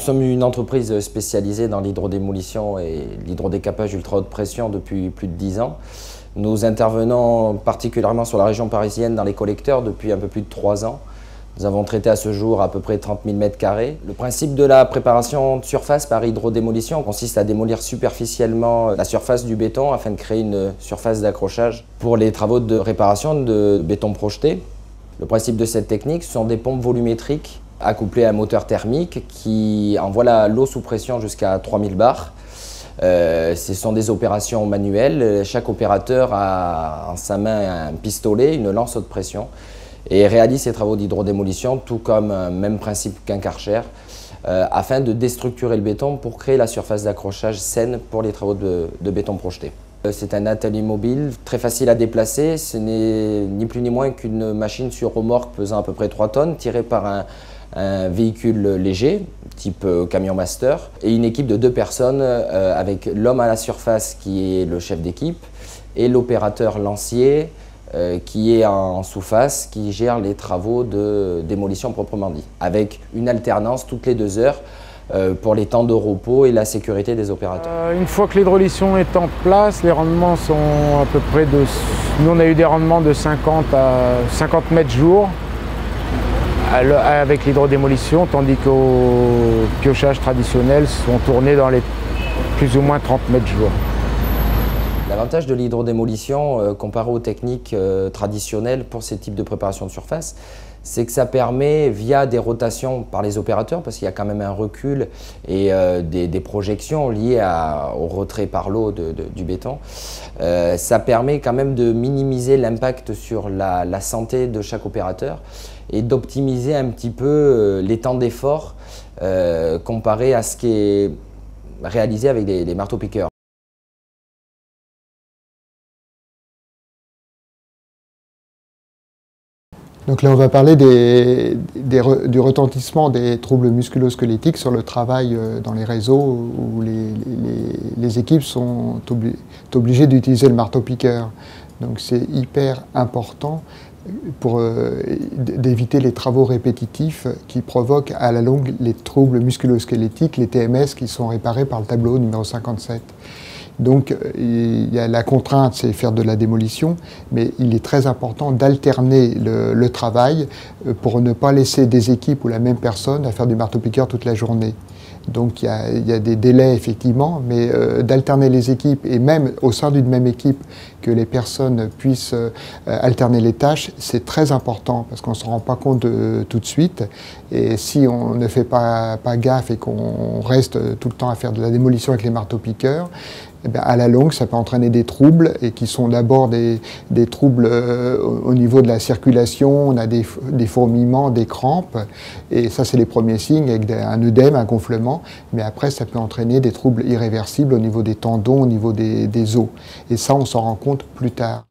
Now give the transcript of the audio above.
sommes une entreprise spécialisée dans l'hydrodémolition et l'hydrodécapage ultra haute pression depuis plus de 10 ans. Nous intervenons particulièrement sur la région parisienne dans les collecteurs depuis un peu plus de 3 ans. Nous avons traité à ce jour à peu près 30 000 m². Le principe de la préparation de surface par hydrodémolition consiste à démolir superficiellement la surface du béton afin de créer une surface d'accrochage pour les travaux de réparation de béton projeté. Le principe de cette technique, ce sont des pompes volumétriques accouplées à un moteur thermique qui envoie l'eau sous pression jusqu'à 3000 bars. Ce sont des opérations manuelles. Chaque opérateur a en sa main un pistolet, une lance haute pression, et réalise ses travaux d'hydrodémolition, tout comme un même principe qu'un Karcher, afin de déstructurer le béton pour créer la surface d'accrochage saine pour les travaux de béton projeté. C'est un atelier mobile très facile à déplacer. Ce n'est ni plus ni moins qu'une machine sur remorque pesant à peu près 3 tonnes, tirée par un véhicule léger, type camion master, et une équipe de 2 personnes avec l'homme à la surface qui est le chef d'équipe et l'opérateur lancier qui est en sous-face, qui gère les travaux de démolition proprement dit, avec une alternance toutes les 2 heures pour les temps de repos et la sécurité des opérateurs. Une fois que l'hydrolisson est en place, les rendements sont à peu près de... Nous, on a eu des rendements de 50 à 50 mètres jour avec l'hydrodémolition, tandis qu'au piochage traditionnel sont tournés dans les plus ou moins 30 mètres jour. L'avantage de l'hydrodémolition comparé aux techniques traditionnelles pour ces types de préparation de surface, c'est que ça permet, via des rotations par les opérateurs, parce qu'il y a quand même un recul et des projections liées au retrait par l'eau du béton, ça permet quand même de minimiser l'impact sur la santé de chaque opérateur et d'optimiser un petit peu les temps d'effort comparé à ce qui est réalisé avec les marteaux-piqueurs. Donc là, on va parler du retentissement des troubles musculo-squelettiques sur le travail dans les réseaux où les équipes sont obligées d'utiliser le marteau-piqueur. Donc c'est hyper important pour d'éviter les travaux répétitifs qui provoquent à la longue les troubles musculo-squelettiques, les TMS, qui sont réparés par le tableau numéro 57. Donc il y a la contrainte, c'est faire de la démolition, mais il est très important d'alterner le travail pour ne pas laisser des équipes ou la même personne à faire du marteau-piqueur toute la journée. Donc il y a des délais effectivement, mais d'alterner les équipes et même au sein d'une même équipe que les personnes puissent alterner les tâches, c'est très important parce qu'on ne se rend pas compte tout de suite. Et si on ne fait pas gaffe et qu'on reste tout le temps à faire de la démolition avec les marteaux-piqueurs, eh bien, à la longue, ça peut entraîner des troubles et qui sont d'abord des troubles au niveau de la circulation. On a des fourmillements, des crampes, et ça c'est les premiers signes avec un œdème, un gonflement, mais après ça peut entraîner des troubles irréversibles au niveau des tendons, au niveau des os. Et ça on s'en rend compte plus tard.